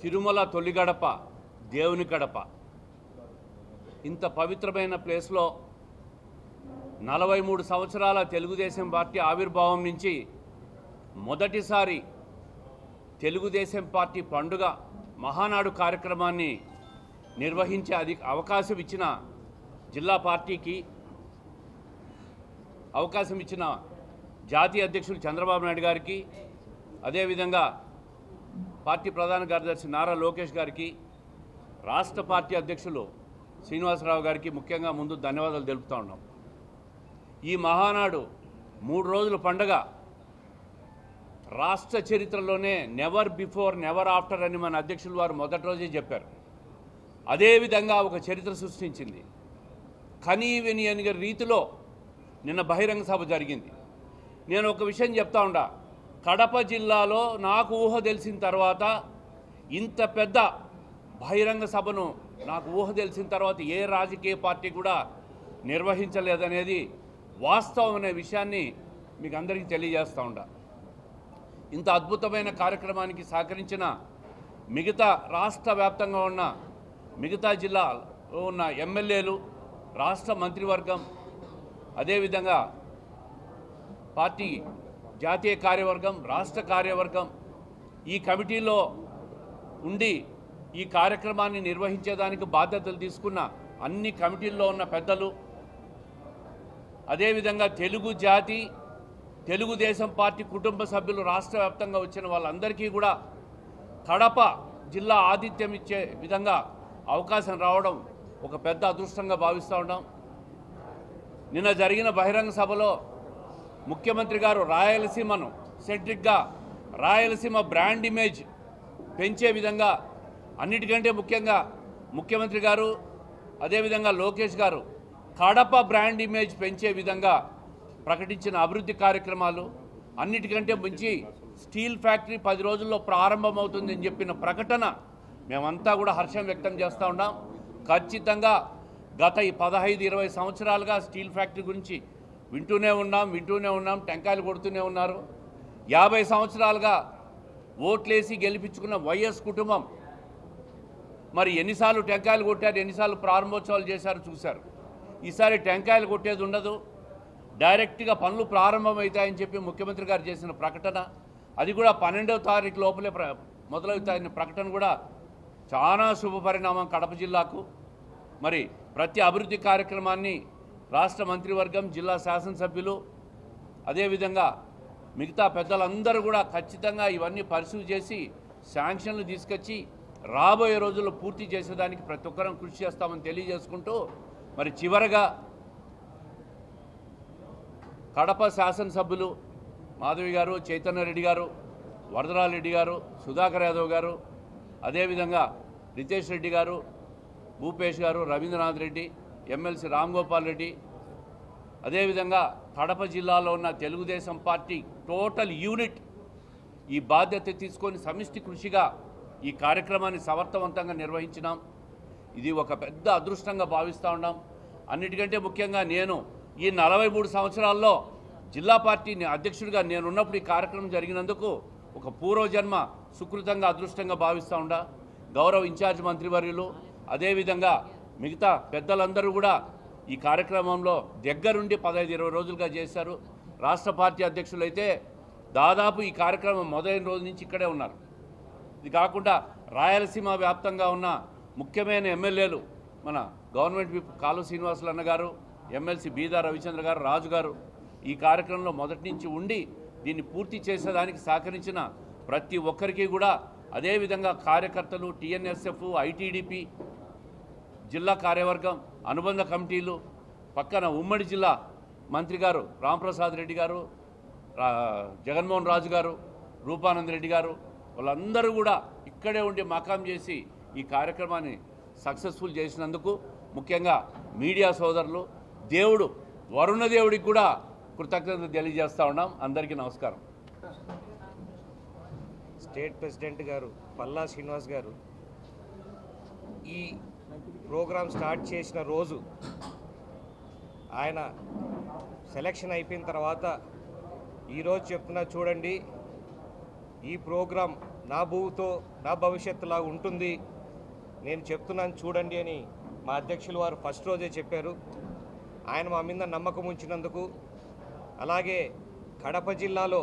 తిరుమల తొలి గడప దేవుని గడప. ఇంత పవిత్రమైన ప్లేస్లో 43 సంవత్సరాల తెలుగుదేశం పార్టీ ఆవిర్భావం నుంచి మొదటిసారి తెలుగుదేశం పార్టీ పండుగ మహానాడు కార్యక్రమాన్ని నిర్వహించే అవకాశం ఇచ్చిన జిల్లా పార్టీకి, అవకాశం ఇచ్చిన జాతీయ అధ్యక్షులు చంద్రబాబు నాయుడు గారికి, అదేవిధంగా పార్టీ ప్రధాన కార్యదర్శి నారా లోకేష్ గారికి, రాష్ట్ర పార్టీ అధ్యక్షులు శ్రీనివాసరావు గారికి ముఖ్యంగా ముందు ధన్యవాదాలు తెలుపుతూ ఉన్నాం. ఈ మహానాడు 3 రోజుల పండుగ రాష్ట్ర చరిత్రలోనే నెవర్ బిఫోర్ నెవర్ ఆఫ్టర్ అని మన అధ్యక్షులు వారు మొదటి రోజే చెప్పారు. అదేవిధంగా ఒక చరిత్ర సృష్టించింది. కనీవిని అనే రీతిలో నిన్న బహిరంగ సభ జరిగింది. నేను ఒక విషయం చెప్తా ఉండా, కడప జిల్లాలో నాకు ఊహ తెలిసిన తర్వాత ఇంత పెద్ద బహిరంగ సభను నాకు ఊహ తెలిసిన తర్వాత ఏ రాజకీయ పార్టీ కూడా నిర్వహించలేదనేది వాస్తవం అనే విషయాన్ని మీకు అందరికీ తెలియజేస్తూ ఉండా. ఇంత అద్భుతమైన కార్యక్రమానికి సహకరించిన మిగతా రాష్ట్ర వ్యాప్తంగా ఉన్న మిగతా జిల్లాలో ఉన్న ఎమ్మెల్యేలు, రాష్ట్ర మంత్రివర్గం, అదేవిధంగా పార్టీ జాతీయ కార్యవర్గం, రాష్ట్ర కార్యవర్గం ఈ కమిటీలో ఉండి ఈ కార్యక్రమాన్ని నిర్వహించేదానికి బాధ్యతలు తీసుకున్న అన్ని కమిటీల్లో ఉన్న పెద్దలు, అదేవిధంగా తెలుగు జాతి, తెలుగుదేశం పార్టీ కుటుంబ సభ్యులు రాష్ట్ర వ్యాప్తంగా వచ్చిన వాళ్ళందరికీ కూడా కడప జిల్లా ఆతిథ్యం ఇచ్చే విధంగా అవకాశం రావడం ఒక పెద్ద అదృష్టంగా భావిస్తూ ఉన్నాం. నిన్న జరిగిన బహిరంగ సభలో ముఖ్యమంత్రి గారు రాయలసీమను సెంట్రిక్గా, రాయలసీమ బ్రాండ్ ఇమేజ్ పెంచే విధంగా, అన్నిటికంటే ముఖ్యంగా ముఖ్యమంత్రి గారు అదేవిధంగా లోకేష్ గారు కడప బ్రాండ్ ఇమేజ్ పెంచే విధంగా ప్రకటించిన అభివృద్ధి కార్యక్రమాలు, అన్నిటికంటే మించి స్టీల్ ఫ్యాక్టరీ 10 రోజుల్లో ప్రారంభమవుతుందని చెప్పిన ప్రకటన మేమంతా కూడా హర్షం వ్యక్తం చేస్తూ ఉన్నాం. ఖచ్చితంగా గత 15-20 సంవత్సరాలుగా స్టీల్ ఫ్యాక్టరీ గురించి వింటూనే ఉన్నాం, టెంకాయలు కొడుతూనే ఉన్నారు. 50 సంవత్సరాలుగా ఓట్లేసి గెలిపించుకున్న వైఎస్ కుటుంబం మరి ఎన్నిసార్లు టెంకాయలు కొట్టారు, ఎన్నిసార్లు ప్రారంభోత్సవాలు చేశారు చూశారు. ఈసారి టెంకాయలు కొట్టేది ఉండదు, డైరెక్ట్గా పనులు ప్రారంభమవుతాయని చెప్పి ముఖ్యమంత్రి గారు చేసిన ప్రకటన, అది కూడా 12వ తారీఖు లోపలే మొదలవుతాయని ప్రకటన కూడా చాలా శుభపరిణామం కడప జిల్లాకు. మరి ప్రతి అభివృద్ధి కార్యక్రమాన్ని రాష్ట్ర మంత్రివర్గం, జిల్లా శాసనసభ్యులు, అదేవిధంగా మిగతా పెద్దలందరూ కూడా ఖచ్చితంగా ఇవన్నీ పరిశీలి చేసి శాంక్షన్లు తీసుకొచ్చి రాబోయే రోజుల్లో పూర్తి చేసేదానికి ప్రతి ఒక్కరం కృషి చేస్తామని తెలియజేసుకుంటూ, మరి చివరగా కడప శాసనసభ్యులు మాధవి గారు, చైతన్య రెడ్డి గారు, వరదరారెడ్డి గారు, సుధాకర్ యాదవ్ గారు, అదేవిధంగా రితేష్ రెడ్డి గారు, భూపేష్ గారు, రవీంద్రనాథ్ రెడ్డి, ఎమ్మెల్సీ రామ్ గోపాల్ రెడ్డి, అదేవిధంగా కడప జిల్లాలో ఉన్న తెలుగుదేశం పార్టీ టోటల్ యూనిట్ ఈ బాధ్యత తీసుకొని సమిష్టి కృషిగా ఈ కార్యక్రమాన్ని సమర్థవంతంగా నిర్వహించినాం. ఇది ఒక పెద్ద అదృష్టంగా భావిస్తూ ఉన్నాం. అన్నిటికంటే ముఖ్యంగా నేను ఈ 43 సంవత్సరాల్లో జిల్లా పార్టీ అధ్యక్షుడిగా నేనున్నప్పుడు ఈ కార్యక్రమం జరిగినందుకు ఒక పూర్వజన్మ సుకృతంగా అదృష్టంగా భావిస్తూ ఉండా. గౌరవ ఇన్ఛార్జ్ మంత్రివర్యులు, అదేవిధంగా మిగతా పెద్దలందరూ కూడా ఈ కార్యక్రమంలో దగ్గరుండి 15-20 రోజులుగా చేశారు. రాష్ట్ర పార్టీ అధ్యక్షులు అయితే దాదాపు ఈ కార్యక్రమం మొదలైన రోజు నుంచి ఇక్కడే ఉన్నారు. ఇది కాకుండా రాయలసీమ వ్యాప్తంగా ఉన్న ముఖ్యమైన ఎమ్మెల్యేలు, మన గవర్నమెంట్ విప్ కాలువ శ్రీనివాసులు అన్న గారు, ఎమ్మెల్సీ బీదా రవిచంద్ర గారు, రాజు గారు ఈ కార్యక్రమంలో మొదటి నుంచి ఉండి దీన్ని పూర్తి చేసేదానికి సహకరించిన ప్రతి ఒక్కరికి కూడా, అదేవిధంగా కార్యకర్తలు, టీఎన్ఎస్ఎఫ్, ఐటీడీపీ, జిల్లా కార్యవర్గం, అనుబంధ కమిటీలు, పక్కన ఉమ్మడి జిల్లా మంత్రి గారు రాంప్రసాద్ రెడ్డి గారు, జగన్మోహన్ రాజు గారు, రూపానంద్ రెడ్డి గారు, వాళ్ళందరూ కూడా ఇక్కడే ఉండి మకాం చేసి ఈ కార్యక్రమాన్ని సక్సెస్ఫుల్ చేసినందుకు ముఖ్యంగా మీడియా సోదరులు, దేవుడు వరుణ దేవుడికి కూడా కృతజ్ఞతలు తెలియజేస్తూ ఉన్నాం. అందరికీ నమస్కారం. స్టేట్ ప్రెసిడెంట్ గారు పల్లా శ్రీనివాస్ గారు ఈ ప్రోగ్రాం స్టార్ట్ చేసిన రోజు ఆయన సెలక్షన్ అయిపోయిన తర్వాత ఈరోజు చెప్తున్నా చూడండి, ఈ ప్రోగ్రాం నా భూతో నా భవిష్యత్తులా ఉంటుంది, నేను చెప్తున్నాను చూడండి అని మా అధ్యక్షులు వారు ఫస్ట్ రోజే చెప్పారు. ఆయన మా మీద నమ్మకం ఉంచినందుకు, అలాగే కడప జిల్లాలో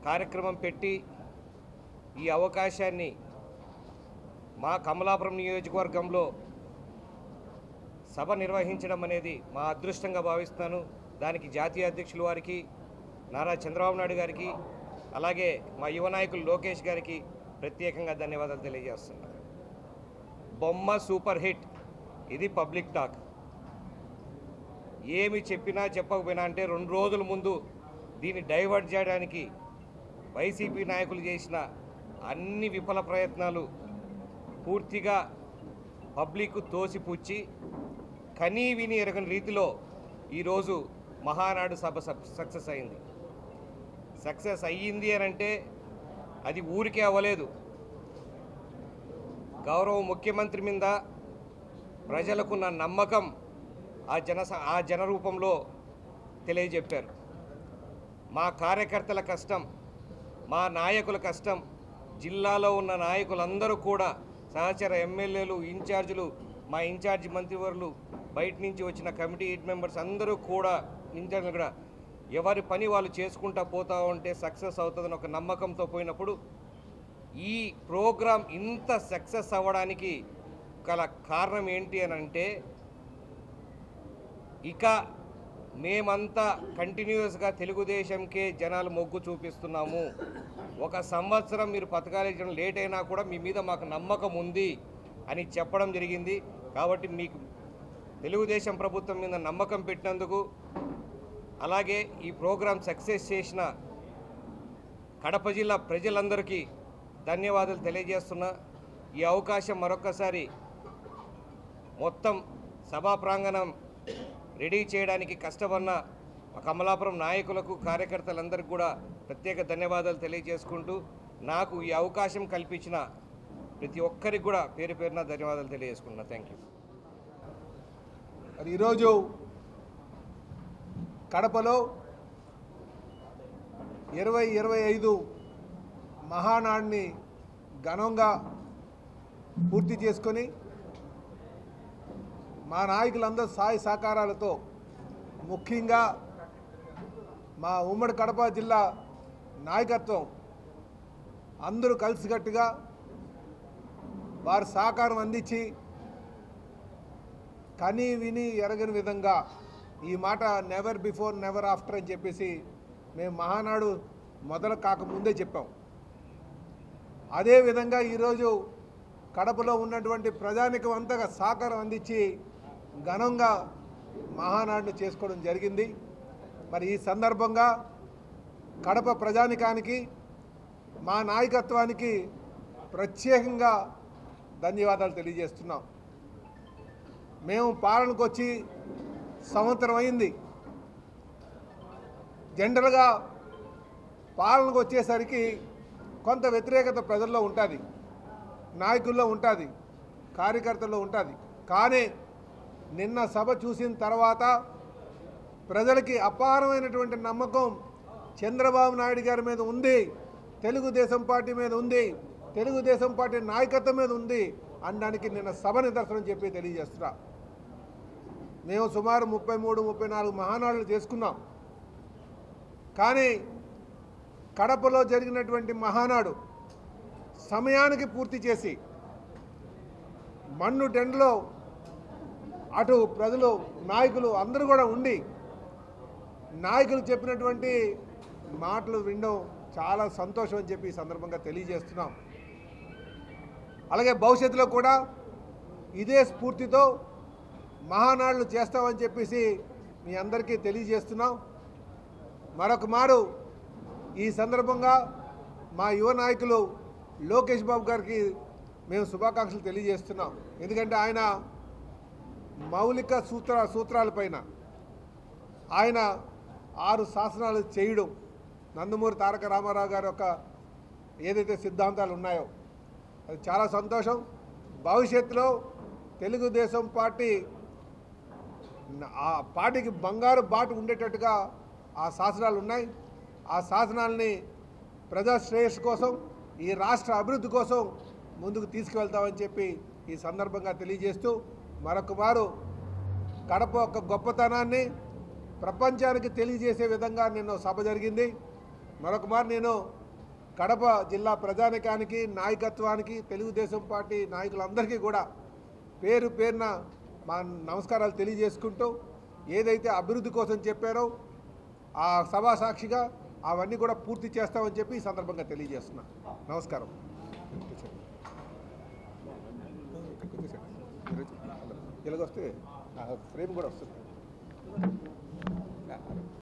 కార్యక్రమం పెట్టి ఈ అవకాశాన్ని మా కమలాపురం నియోజకవర్గంలో సభ నిర్వహించడం అనేది మా అదృష్టంగా భావిస్తున్నాను. దానికి జాతీయ అధ్యక్షుల వారికి, నారా చంద్రబాబు నాయుడు గారికి, అలాగే మా యువ నాయకులు లోకేష్ గారికి ప్రత్యేకంగా ధన్యవాదాలు తెలియజేస్తున్నాను. బొమ్మ సూపర్ హిట్, ఇది పబ్లిక్ టాక్. ఏమి చెప్పినా చెప్పకపోయినా అంటే 2 రోజుల ముందు దీన్ని డైవర్ట్ చేయడానికి వైసీపీ నాయకులు చేసిన అన్ని విఫల ప్రయత్నాలు పూర్తిగా పబ్లిక్ తోసిపుచ్చి కనీ విని ఎరగని రీతిలో ఈరోజు మహానాడు సభ సక్సెస్ అయింది. సక్సెస్ అయ్యింది అని అంటే అది ఊరికే అవ్వలేదు. గౌరవ ముఖ్యమంత్రి మీద ప్రజలకున్న నమ్మకం ఆ జన రూపంలో తెలియజెప్పారు. మా కార్యకర్తల కష్టం, మా నాయకుల కష్టం, జిల్లాలో ఉన్న నాయకులందరూ కూడా, సహచర ఎమ్మెల్యేలు, ఇన్ఛార్జీలు, మా ఇన్ఛార్జి మంత్రివర్యులు, బయట నుంచి వచ్చిన కమిటీ మెంబర్స్ అందరూ కూడా, ఇన్ఛార్జీలు కూడా ఎవరి పని వాళ్ళు చేసుకుంటా పోతా ఉంటే సక్సెస్ అవుతుందని ఒక నమ్మకంతో పోయినప్పుడు ఈ ప్రోగ్రాం ఇంత సక్సెస్ అవ్వడానికి గల కారణం ఏంటి అని అంటే, ఇక మేమంతా కంటిన్యూస్గా తెలుగుదేశంకే జనాలు మొగ్గు చూపిస్తున్నాము. 1 సంవత్సరం మీరు పథకాలు ఇచ్చడం లేట్ అయినా కూడా మీ మీద మాకు నమ్మకం ఉంది అని చెప్పడం జరిగింది. కాబట్టి మీకు తెలుగుదేశం ప్రభుత్వం మీద నమ్మకం పెట్టినందుకు, అలాగే ఈ ప్రోగ్రాం సక్సెస్ చేసిన కడప జిల్లా ప్రజలందరికీ ధన్యవాదాలు తెలియజేస్తున్నా. ఈ అవకాశం మరొక్కసారి మొత్తం సభా ప్రాంగణం రెడీ చేయడానికి కష్టపడిన కమలాపురం నాయకులకు, కార్యకర్తలందరికీ కూడా ప్రత్యేక ధన్యవాదాలు తెలియజేసుకుంటూ, నాకు ఈ అవకాశం కల్పించిన ప్రతి ఒక్కరికి కూడా పేరు పేరున ధన్యవాదాలు తెలియజేసుకుంటున్నా. Thank you. ఈరోజు కడపలో 2025 మహానాడిని ఘనంగా పూర్తి చేసుకొని మా నాయకులందరూ సాయ సహకారాలతో, ముఖ్యంగా మా ఉమ్మడి కడప జిల్లా నాయకత్వం అందరూ కలిసికట్టుగా వారి సహకారం అందించి కనీ విని ఎరగని విధంగా, ఈ మాట నెవర్ బిఫోర్ నెవర్ ఆఫ్టర్ అని చెప్పేసి మేము మహానాడు మొదలు కాకముందే చెప్పాం. అదేవిధంగా ఈరోజు కడపలో ఉన్నటువంటి ప్రజానికం అంతగా సహకారం అందించి ఘనంగా మహానాడును చేసుకోవడం జరిగింది. మరి ఈ సందర్భంగా కడప ప్రజానికానికి, మా నాయకత్వానికి ప్రత్యేకంగా ధన్యవాదాలు తెలియజేస్తున్నాం. మేము పాలనకు వచ్చి సంవత్సరం అయింది. జనరల్గా పాలనకు వచ్చేసరికి కొంత వ్యతిరేకత ప్రజల్లో ఉంటుంది, నాయకుల్లో ఉంటుంది, కార్యకర్తల్లో ఉంటుంది. కానీ నిన్న సభ చూసిన తర్వాత ప్రజలకి అపారమైనటువంటి నమ్మకం చంద్రబాబు నాయుడు గారి మీద ఉంది, తెలుగుదేశం పార్టీ మీద ఉంది, తెలుగుదేశం పార్టీ నాయకత్వం మీద ఉంది అనడానికి నిన్న సభ నిదర్శనం చెప్పి తెలియజేస్తున్నా. మేము సుమారు 33-34 మహానాడులు చేసుకున్నాం. కానీ కడపలో జరిగినటువంటి మహానాడు సమయానికి పూర్తి చేసి, మన్ను టెండ్లో అటు ప్రజలు, నాయకులు అందరూ కూడా ఉండి నాయకులు చెప్పినటువంటి మాటలు వినడం చాలా సంతోషం అని చెప్పి ఈ సందర్భంగా తెలియజేస్తున్నాం. అలాగే భవిష్యత్తులో కూడా ఇదే స్ఫూర్తితో మహానాడులు చేస్తామని చెప్పేసి మీ అందరికీ తెలియజేస్తున్నాం. మరొక మారు ఈ సందర్భంగా మా యువ నాయకులు లోకేష్ బాబు గారికి మేము శుభాకాంక్షలు తెలియజేస్తున్నాం. ఎందుకంటే ఆయన మౌలిక సూత్రాలపైన ఆయన 6 శాసనాలు చేయడం, నందమూరి తారక రామారావు గారి యొక్క ఏదైతే సిద్ధాంతాలు ఉన్నాయో అది చాలా సంతోషం. భవిష్యత్తులో తెలుగుదేశం పార్టీ ఆ పార్టీకి బంగారు బాట ఉండేటట్టుగా ఆ శాసనాలు ఉన్నాయి. ఆ శాసనాలని ప్రజా శ్రేయస్సు కోసం ఈ రాష్ట్ర అభివృద్ధి కోసం ముందుకు తీసుకువెళ్తామని చెప్పి ఈ సందర్భంగా తెలియజేస్తూ మరొక మారు కడప యొక్క గొప్పతనాన్ని ప్రపంచానికి తెలియజేసే విధంగా నిన్న సభ జరిగింది. మరొక మారు నేను కడప జిల్లా ప్రజానికానికి నాయకత్వానికి తెలుగుదేశం పార్టీ నాయకులందరికీ కూడా పేరు పేరున మా నమస్కారాలు తెలియజేసుకుంటూ ఏదైతే అభివృద్ధి కోసం చెప్పారో ఆ సభా సాక్షిగా అవన్నీ కూడా పూర్తి చేస్తామని చెప్పి ఈ సందర్భంగా తెలియజేస్తున్నా. నమస్కారం. ఇలాగొస్తే ఫ్రేమ్ కూడా వస్తుంది.